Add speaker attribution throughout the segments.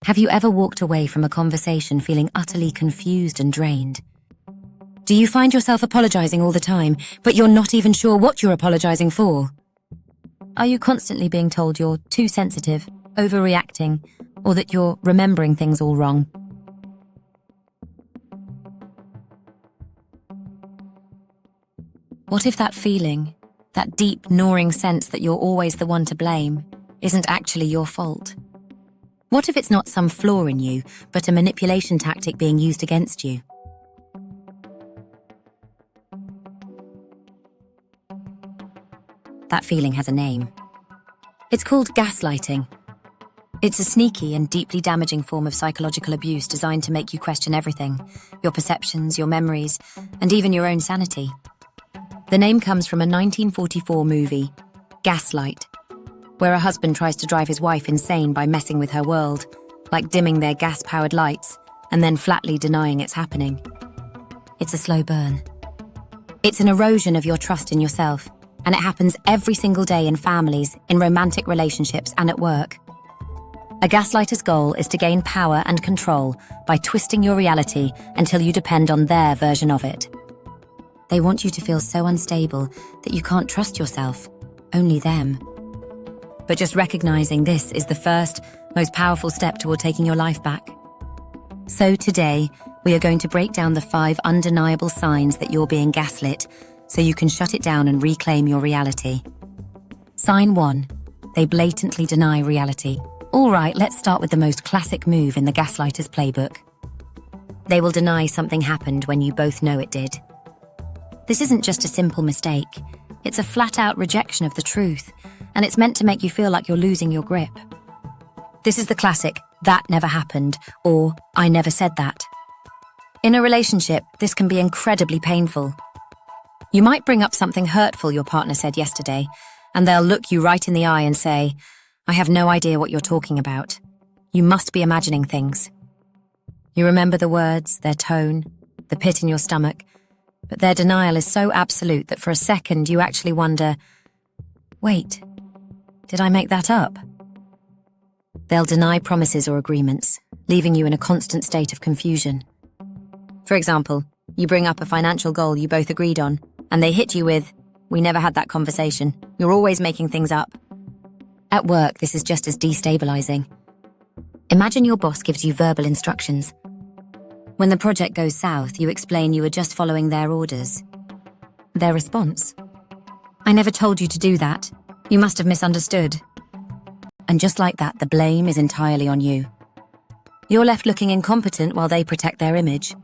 Speaker 1: Have you ever walked away from a conversation feeling utterly confused and drained? Do you find yourself apologizing all the time, but you're not even sure what you're apologizing for? Are you constantly being told you're too sensitive, overreacting, or that you're remembering things all wrong? What if that feeling, that deep, gnawing sense that you're always the one to blame, isn't actually your fault? What if it's not some flaw in you, but a manipulation tactic being used against you? That feeling has a name. It's called gaslighting. It's a sneaky and deeply damaging form of psychological abuse designed to make you question everything, your perceptions, your memories, and even your own sanity. The name comes from a 1944 movie, Gaslight, where a husband tries to drive his wife insane by messing with her world, like dimming their gas-powered lights and then flatly denying it's happening. It's a slow burn. It's an erosion of your trust in yourself, and it happens every single day in families, in romantic relationships, and at work. A gaslighter's goal is to gain power and control by twisting your reality until you depend on their version of it. They want you to feel so unstable that you can't trust yourself, only them. But just recognizing this is the first, most powerful step toward taking your life back. So today, we are going to break down the 5 undeniable signs that you're being gaslit so you can shut it down and reclaim your reality. Sign 1. They blatantly deny reality. All right, let's start with the most classic move in the gaslighter's playbook. They will deny something happened when you both know it did. This isn't just a simple mistake. It's a flat-out rejection of the truth, and it's meant to make you feel like you're losing your grip. This is the classic, "that never happened," or "I never said that." In a relationship, this can be incredibly painful. You might bring up something hurtful your partner said yesterday, and they'll look you right in the eye and say, "I have no idea what you're talking about. You must be imagining things." You remember the words, their tone, the pit in your stomach, but their denial is so absolute that for a second you actually wonder, wait, did I make that up? They'll deny promises or agreements, leaving you in a constant state of confusion. For example, you bring up a financial goal you both agreed on, and they hit you with, "We never had that conversation. You're always making things up." At work, this is just as destabilizing. Imagine your boss gives you verbal instructions. When the project goes south, you explain you were just following their orders. Their response? "I never told you to do that. You must have misunderstood." And just like that, the blame is entirely on you. You're left looking incompetent while they protect their image.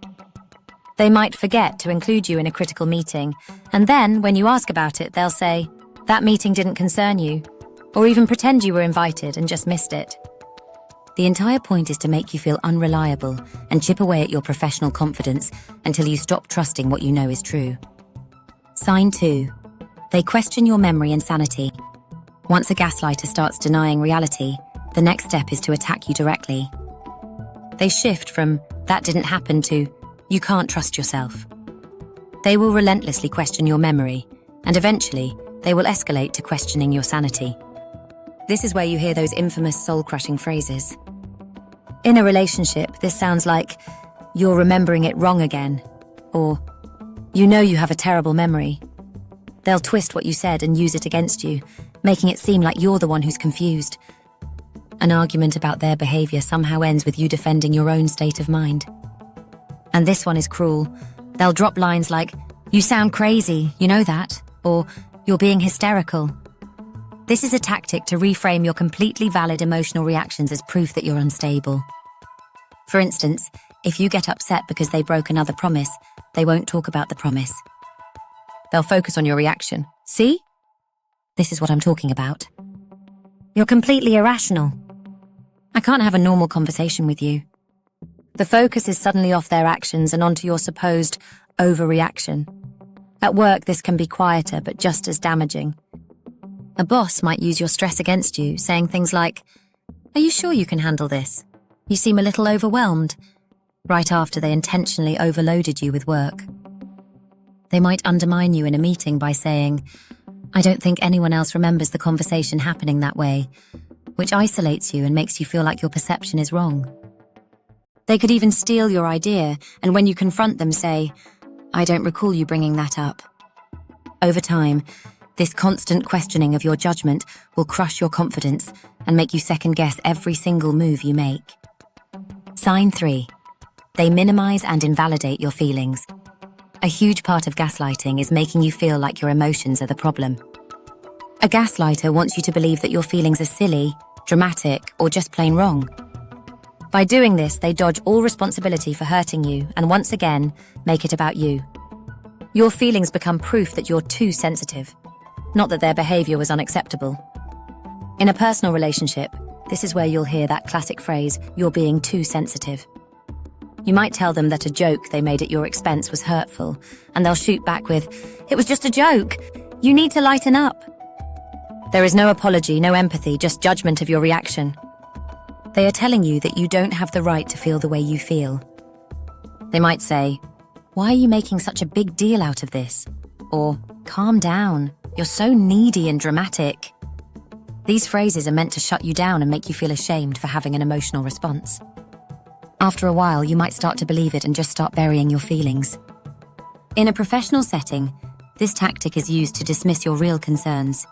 Speaker 1: They might forget to include you in a critical meeting, and then, when you ask about it, they'll say, "That meeting didn't concern you," or even pretend you were invited and just missed it. The entire point is to make you feel unreliable and chip away at your professional confidence until you stop trusting what you know is true. Sign 2. They question your memory and sanity. Once a gaslighter starts denying reality, the next step is to attack you directly. They shift from, "that didn't happen," to, "you can't trust yourself." They will relentlessly question your memory, and eventually, they will escalate to questioning your sanity. This is where you hear those infamous soul-crushing phrases. In a relationship, this sounds like, "You're remembering it wrong again," or "You know you have a terrible memory." They'll twist what you said and use it against you, making it seem like you're the one who's confused. An argument about their behavior somehow ends with you defending your own state of mind. And this one is cruel. They'll drop lines like, "You sound crazy, you know that," or "You're being hysterical." This is a tactic to reframe your completely valid emotional reactions as proof that you're unstable. For instance, if you get upset because they broke another promise, they won't talk about the promise. They'll focus on your reaction. "See? This is what I'm talking about. You're completely irrational. I can't have a normal conversation with you." The focus is suddenly off their actions and onto your supposed overreaction. At work, this can be quieter but just as damaging. A boss might use your stress against you, saying things like, "Are you sure you can handle this? You seem a little overwhelmed," right after they intentionally overloaded you with work. They might undermine you in a meeting by saying, "I don't think anyone else remembers the conversation happening that way," which isolates you and makes you feel like your perception is wrong. They could even steal your idea, and when you confront them, say, "I don't recall you bringing that up." Over time, this constant questioning of your judgment will crush your confidence and make you second-guess every single move you make. Sign 3. They minimize and invalidate your feelings. A huge part of gaslighting is making you feel like your emotions are the problem. A gaslighter wants you to believe that your feelings are silly, dramatic, or just plain wrong. By doing this, they dodge all responsibility for hurting you and once again, make it about you. Your feelings become proof that you're too sensitive, not that their behavior was unacceptable. In a personal relationship, this is where you'll hear that classic phrase, "You're being too sensitive." You might tell them that a joke they made at your expense was hurtful, and they'll shoot back with, "It was just a joke. You need to lighten up." There is no apology, no empathy, just judgment of your reaction. They are telling you that you don't have the right to feel the way you feel. They might say, "Why are you making such a big deal out of this?" Or, "Calm down, you're so needy and dramatic." These phrases are meant to shut you down and make you feel ashamed for having an emotional response. After a while, you might start to believe it and just start burying your feelings. In a professional setting, this tactic is used to dismiss your real concerns.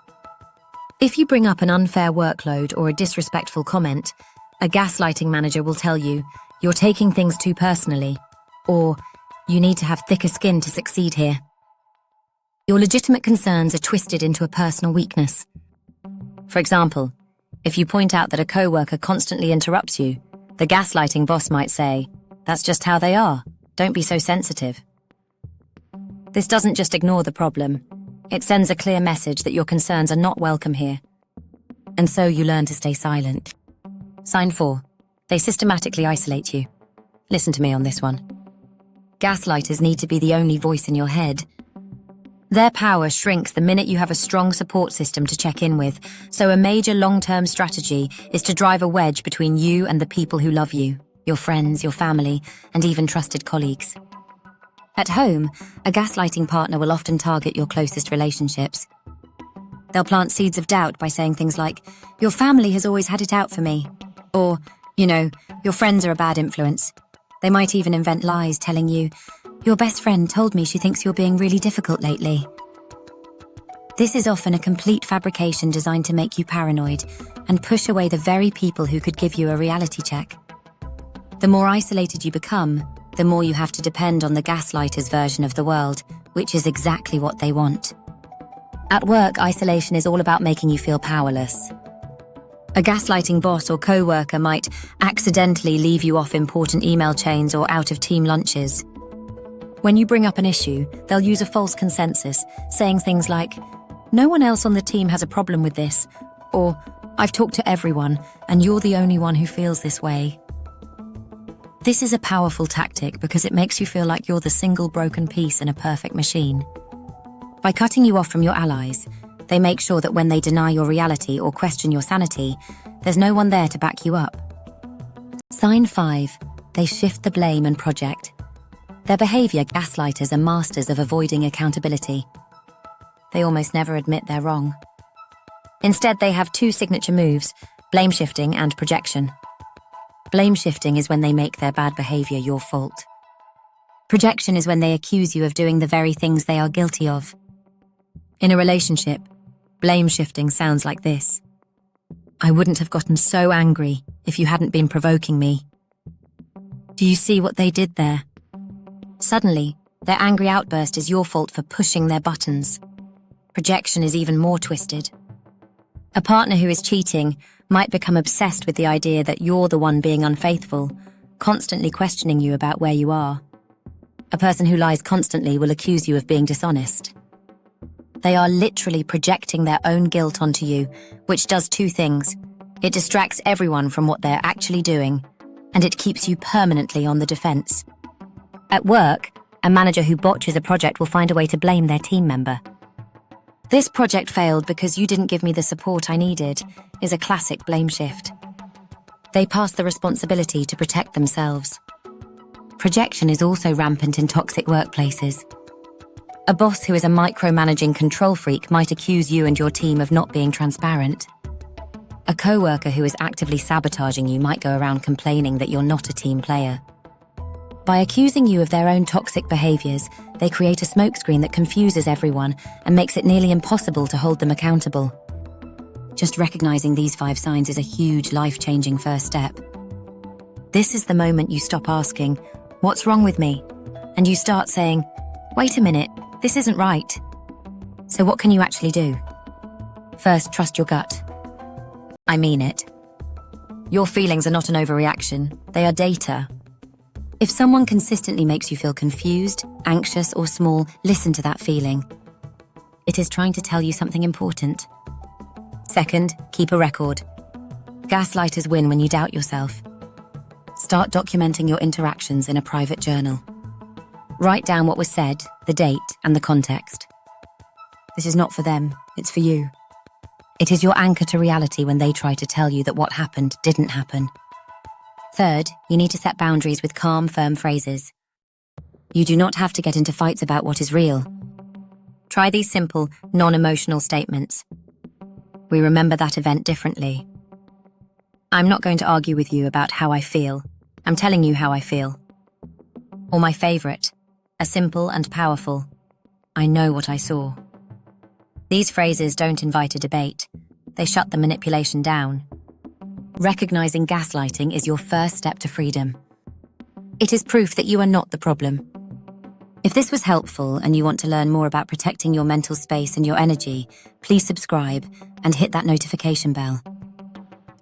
Speaker 1: If you bring up an unfair workload or a disrespectful comment, a gaslighting manager will tell you, "You're taking things too personally," or "You need to have thicker skin to succeed here." Your legitimate concerns are twisted into a personal weakness. For example, if you point out that a coworker constantly interrupts you, the gaslighting boss might say, "That's just how they are. Don't be so sensitive." This doesn't just ignore the problem. It sends a clear message that your concerns are not welcome here. And so you learn to stay silent. Sign 4. They systematically isolate you. Listen to me on this one. Gaslighters need to be the only voice in your head. Their power shrinks the minute you have a strong support system to check in with, so a major long-term strategy is to drive a wedge between you and the people who love you, your friends, your family, and even trusted colleagues. At home, a gaslighting partner will often target your closest relationships. They'll plant seeds of doubt by saying things like, "Your family has always had it out for me," or, "Your friends are a bad influence." They might even invent lies telling you, "Your best friend told me she thinks you're being really difficult lately." This is often a complete fabrication designed to make you paranoid and push away the very people who could give you a reality check. The more isolated you become, the more you have to depend on the gaslighter's version of the world, which is exactly what they want. At work, isolation is all about making you feel powerless. A gaslighting boss or co-worker might accidentally leave you off important email chains or out of team lunches. When you bring up an issue, they'll use a false consensus, saying things like, "No one else on the team has a problem with this," or "I've talked to everyone, and you're the only one who feels this way." This is a powerful tactic because it makes you feel like you're the single broken piece in a perfect machine. By cutting you off from your allies, they make sure that when they deny your reality or question your sanity, there's no one there to back you up. Sign 5. They shift the blame and project. Their behavior, gaslighters are masters of avoiding accountability. They almost never admit they're wrong. Instead, they have 2 signature moves, blame shifting and projection. Blame shifting is when they make their bad behavior your fault. Projection is when they accuse you of doing the very things they are guilty of. In a relationship, blame shifting sounds like this. "I wouldn't have gotten so angry if you hadn't been provoking me. Do you see what they did there?" Suddenly, their angry outburst is your fault for pushing their buttons. Projection is even more twisted. A partner who is cheating might become obsessed with the idea that you're the one being unfaithful, constantly questioning you about where you are. A person who lies constantly will accuse you of being dishonest. They are literally projecting their own guilt onto you, which does 2 things. It distracts everyone from what they're actually doing, and it keeps you permanently on the defense. At work, a manager who botches a project will find a way to blame their team member. "This project failed because you didn't give me the support I needed," is a classic blame shift. They pass the responsibility to protect themselves. Projection is also rampant in toxic workplaces. A boss who is a micromanaging control freak might accuse you and your team of not being transparent. A coworker who is actively sabotaging you might go around complaining that you're not a team player. By accusing you of their own toxic behaviors, they create a smokescreen that confuses everyone and makes it nearly impossible to hold them accountable. Just recognizing these 5 signs is a huge, life-changing first step. This is the moment you stop asking, "What's wrong with me?" and you start saying, "Wait a minute, this isn't right." So what can you actually do? First, trust your gut. I mean it. Your feelings are not an overreaction, they are data. If someone consistently makes you feel confused, anxious, or small, listen to that feeling. It is trying to tell you something important. Second, keep a record. Gaslighters win when you doubt yourself. Start documenting your interactions in a private journal. Write down what was said, the date, and the context. This is not for them, it's for you. It is your anchor to reality when they try to tell you that what happened didn't happen. Third, you need to set boundaries with calm, firm phrases. You do not have to get into fights about what is real. Try these simple, non-emotional statements. We remember that event differently. I'm not going to argue with you about how I feel. I'm telling you how I feel. Or my favorite, a simple and powerful, I know what I saw. These phrases don't invite a debate. They shut the manipulation down. Recognizing gaslighting is your first step to freedom. It is proof that you are not the problem. If this was helpful and you want to learn more about protecting your mental space and your energy, please subscribe and hit that notification bell.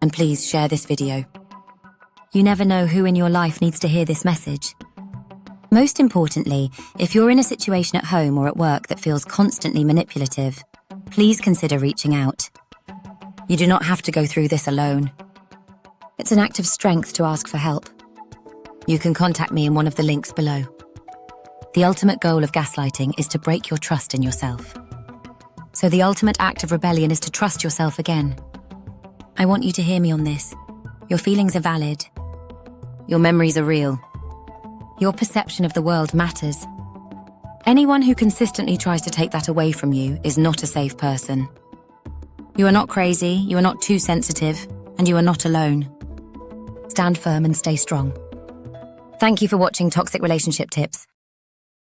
Speaker 1: And please share this video. You never know who in your life needs to hear this message. Most importantly, if you're in a situation at home or at work that feels constantly manipulative, please consider reaching out. You do not have to go through this alone. It's an act of strength to ask for help. You can contact me in one of the links below. The ultimate goal of gaslighting is to break your trust in yourself. So the ultimate act of rebellion is to trust yourself again. I want you to hear me on this. Your feelings are valid. Your memories are real. Your perception of the world matters. Anyone who consistently tries to take that away from you is not a safe person. You are not crazy, you are not too sensitive, and you are not alone. Stand firm and stay strong. Thank you for watching Toxic Relationship Tips.